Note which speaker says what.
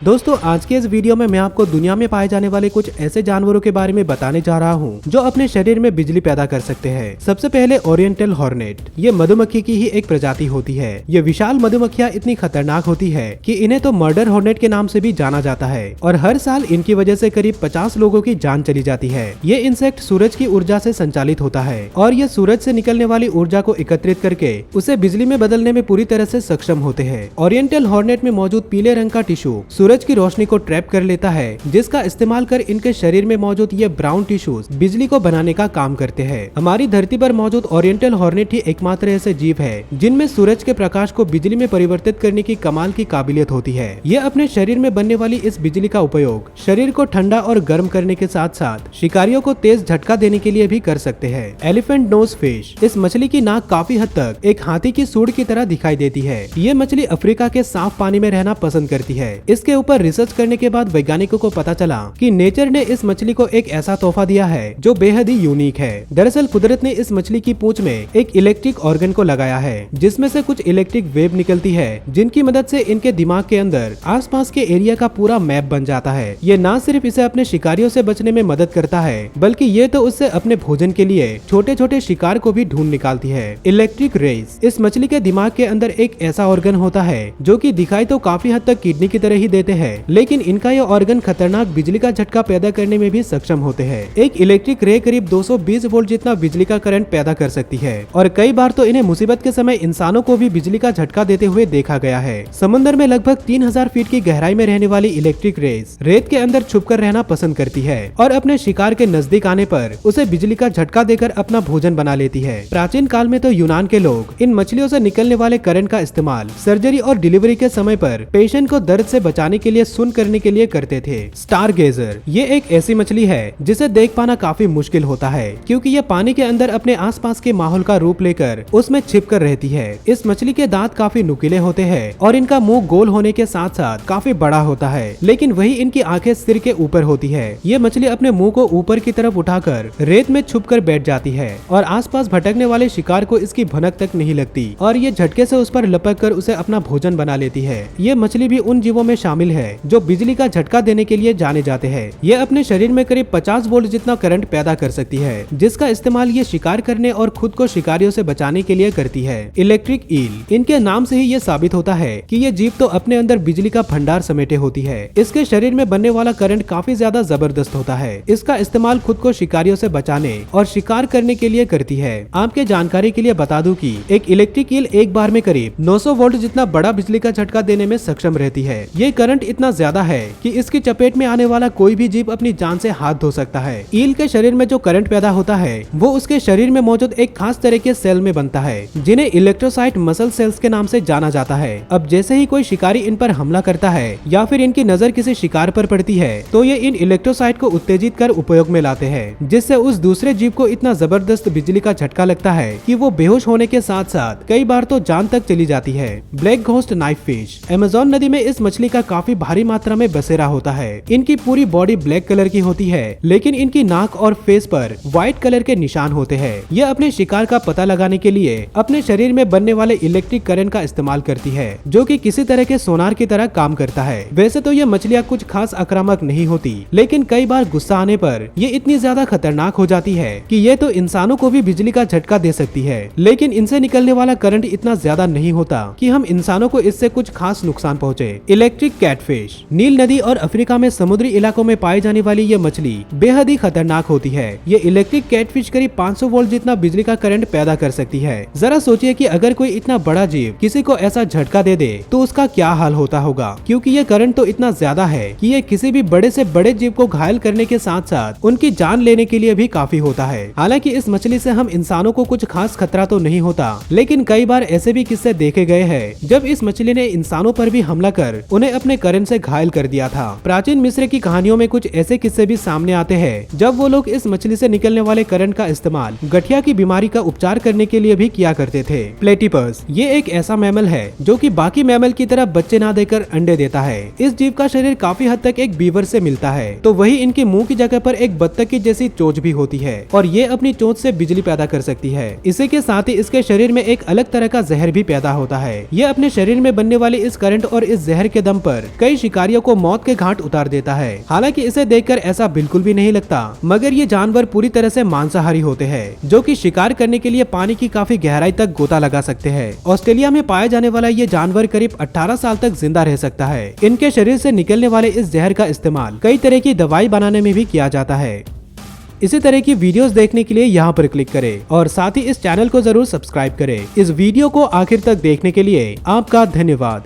Speaker 1: दोस्तों आज के इस वीडियो में मैं आपको दुनिया में पाए जाने वाले कुछ ऐसे जानवरों के बारे में बताने जा रहा हूँ जो अपने शरीर में बिजली पैदा कर सकते हैं। सबसे पहले ओरिएंटल हॉर्नेट। ये मधुमक्खी की ही एक प्रजाति होती है। ये विशाल मधुमक्खियाँ इतनी खतरनाक होती है कि इन्हें तो मर्डर हॉर्नेट के नाम से भी जाना जाता है और हर साल इनकी वजह से करीब 50 लोगों की जान चली जाती है। ये इंसेक्ट सूरज की ऊर्जा से संचालित होता है और ये सूरज से निकलने वाली ऊर्जा को एकत्रित करके उसे बिजली में बदलने में पूरी तरह से सक्षम होते हैं। ओरिएंटल हॉर्नेट में मौजूद पीले रंग का टिश्यू सूरज की रोशनी को ट्रैप कर लेता है, जिसका इस्तेमाल कर इनके शरीर में मौजूद ये ब्राउन टिश्यूज बिजली को बनाने का काम करते हैं। हमारी धरती पर मौजूद ओरिएंटल हॉर्नेट ही एकमात्र ऐसे जीव है जिनमें सूरज के प्रकाश को बिजली में परिवर्तित करने की कमाल की काबिलियत होती है। ये अपने शरीर में बनने वाली इस बिजली का उपयोग शरीर को ठंडा और गर्म करने के साथ साथ शिकारियों को तेज झटका देने के लिए भी कर सकते हैं। Elephant nose fish. इस मछली की नाक काफी हद तक एक हाथी की सूंड की तरह दिखाई देती है। ये मछली अफ्रीका के साफ पानी में रहना पसंद करती है। इसके ऊपर रिसर्च करने के बाद वैज्ञानिकों को पता चला कि नेचर ने इस मछली को एक ऐसा तोहफा दिया है जो बेहद ही यूनिक है। दरअसल कुदरत ने इस मछली की पूंछ में एक इलेक्ट्रिक ऑर्गन को लगाया है जिसमें से कुछ इलेक्ट्रिक वेव निकलती है जिनकी मदद से इनके दिमाग के अंदर आसपास के एरिया का पूरा मैप बन जाता है। ये न सिर्फ इसे अपने शिकारियों से बचने में मदद करता है बल्कि ये तो उससे अपने भोजन के लिए छोटे छोटे शिकार को भी ढूंढ निकालती है। Electric rays. इस मछली के दिमाग के अंदर एक ऐसा ऑर्गन होता है जो कि दिखाई तो काफी हद तक किडनी की तरह ही देते हैं, लेकिन इनका यह ऑर्गन खतरनाक बिजली का झटका पैदा करने में भी सक्षम होते हैं। एक इलेक्ट्रिक रे करीब 220 वोल्ट जितना बिजली का करंट पैदा कर सकती है और कई बार तो इन्हें मुसीबत के समय इंसानों को भी बिजली का झटका देते हुए देखा गया है। समुद्र में लगभग 3000 फीट की गहराई में रहने वाली इलेक्ट्रिक रेज रेत के अंदर छुपकर रहना पसंद करती है और अपने शिकार के नजदीक आने पर उसे बिजली का झटका देकर अपना भोजन बना लेती है। प्राचीन काल में तो यूनान के लोग इन मछलियों से निकलने वाले करंट का इस्तेमाल सर्जरी और डिलीवरी के समय पर पेशेंट को दर्द से बचाने के लिए सुन करने के लिए करते थे। स्टार गेजर। ये एक ऐसी मछली है जिसे देख पाना काफी मुश्किल होता है क्योंकि ये पानी के अंदर अपने आसपास के माहौल का रूप लेकर उसमें छिपकर रहती है। इस मछली के दांत काफी नुकीले होते हैं और इनका मुंह गोल होने के साथ साथ काफी बड़ा होता है, लेकिन वही इनकी आंखें सिर के ऊपर होती है। ये मछली अपने मुंह को ऊपर की तरफ उठाकर रेत में छुपकर बैठ जाती है और आसपास भटकने वाले शिकार को इसकी भनक तक नहीं लगती और ये झटके से उस पर लपक कर उसे अपना भोजन बना लेती है। ये मछली भी उन जीवों में शामिल है जो बिजली का झटका देने के लिए जाने जाते हैं। ये अपने शरीर में करीब 50 वोल्ट जितना करंट पैदा कर सकती है जिसका इस्तेमाल ये शिकार करने और खुद को शिकारियों से बचाने के लिए करती है। Electric eel. इनके नाम से ही ये साबित होता है कि ये जीव तो अपने अंदर बिजली का भंडार समेटे होती है। इसके शरीर में बनने वाला करंट काफी ज्यादा जबरदस्त होता है। इसका इस्तेमाल खुद को शिकारियों से बचाने और शिकार करने के लिए करती है। आपके जानकारी के लिए बता दूं कि एक इलेक्ट्रिक ईल एक बार में करीब 900 वोल्ट जितना बड़ा बिजली का झटका देने में सक्षम रहती है। ये करंट इतना ज्यादा है कि इसकी चपेट में आने वाला कोई भी जीव अपनी जान से हाथ धो सकता है। ईल के शरीर में जो करंट पैदा होता है वो उसके शरीर में मौजूद एक खास तरह के सेल में बनता है जिन्हें इलेक्ट्रोसाइट मसल सेल्स के नाम से जाना जाता है। अब जैसे ही कोई शिकारी इन पर हमला करता है या फिर इनकी नजर किसी शिकार पर पड़ती है तो ये इन इलेक्ट्रोसाइट को उत्तेजित कर उपयोग में लाते हैं, जिससे उस दूसरे जीव को इतना जबरदस्त बिजली का झटका लगता है कि वो बेहोश होने के साथ साथ कई बार तो जान तक चली जाती है। Black ghost knife fish. Amazon नदी में इस मछली का काफी भारी मात्रा में बसेरा होता है। इनकी पूरी बॉडी ब्लैक कलर की होती है, लेकिन इनकी नाक और फेस पर व्हाइट कलर के निशान होते हैं। यह अपने शिकार का पता लगाने के लिए अपने शरीर में बनने वाले इलेक्ट्रिक करंट का इस्तेमाल करती है जो कि किसी तरह के सोनार की तरह काम करता है। वैसे तो ये मछलियाँ कुछ खास आक्रामक नहीं होती, लेकिन कई बार गुस्सा आने पर ये इतनी ज्यादा खतरनाक हो जाती है कि ये तो इंसानों को भी बिजली का झटका दे सकती है, लेकिन इनसे निकलने वाला करंट इतना ज्यादा नहीं होता कि हम इंसानों को इससे कुछ खास नुकसान पहुँचे। Electric catfish. नील नदी और अफ्रीका में समुद्री इलाकों में पाई जाने वाली ये मछली बेहद ही खतरनाक होती है। ये इलेक्ट्रिक कैटफिश करीब 500 वोल्ट जितना बिजली का करंट पैदा कर सकती है। जरा सोचिए कि अगर कोई इतना बड़ा जीव किसी को ऐसा झटका दे दे तो उसका क्या हाल होता होगा, क्योंकि ये करंट तो इतना ज्यादा है कि ये किसी भी बड़े से बड़े जीव को घायल करने के साथ साथ उनकी जान लेने के लिए भी काफी होता है। हालांकि इस मछली से हम इंसानों को कुछ खास खतरा तो नहीं होता, लेकिन कई बार ऐसे भी किस्से देखे गए हैं जब इस मछली ने इंसानों पर भी हमला कर उन्हें अपने करंट से घायल कर दिया था। प्राचीन मिस्र की कहानियों में कुछ ऐसे किस्से भी सामने आते हैं जब वो लोग इस मछली से निकलने वाले करंट का इस्तेमाल गठिया की बीमारी का उपचार करने के लिए भी किया करते थे। प्लेटिपस। ये एक ऐसा मैमल है जो कि बाकी मैमल की तरह बच्चे ना देकर अंडे देता है। इस जीव का शरीर काफी हद तक एक बीवर से मिलता है, तो वही इनके मुंह की जगह पर एक बत्तख की जैसी चोंच भी होती है और ये अपनी चोंच से बिजली पैदा कर सकती है। इसी के साथ ही इसके शरीर में एक अलग तरह का जहर भी पैदा होता है। ये अपने शरीर में बनने वाले इस करंट और इस जहर के दम पर कई शिकारियों को मौत के घाट उतार देता है। हालांकि इसे देखकर ऐसा बिल्कुल भी नहीं लगता, मगर ये जानवर पूरी तरह से मांसाहारी होते हैं, जो कि शिकार करने के लिए पानी की काफी गहराई तक गोता लगा सकते हैं। ऑस्ट्रेलिया में पाया जाने वाला ये जानवर करीब 18 साल तक जिंदा रह सकता है। इनके शरीर से निकलने वाले इस जहर का इस्तेमाल कई तरह की दवाई बनाने में भी किया जाता है। इसी तरह की वीडियोस देखने के लिए यहाँ पर क्लिक करें और साथ ही इस चैनल को जरूर सब्सक्राइब करें। इस वीडियो को आखिर तक देखने के लिए आपका धन्यवाद।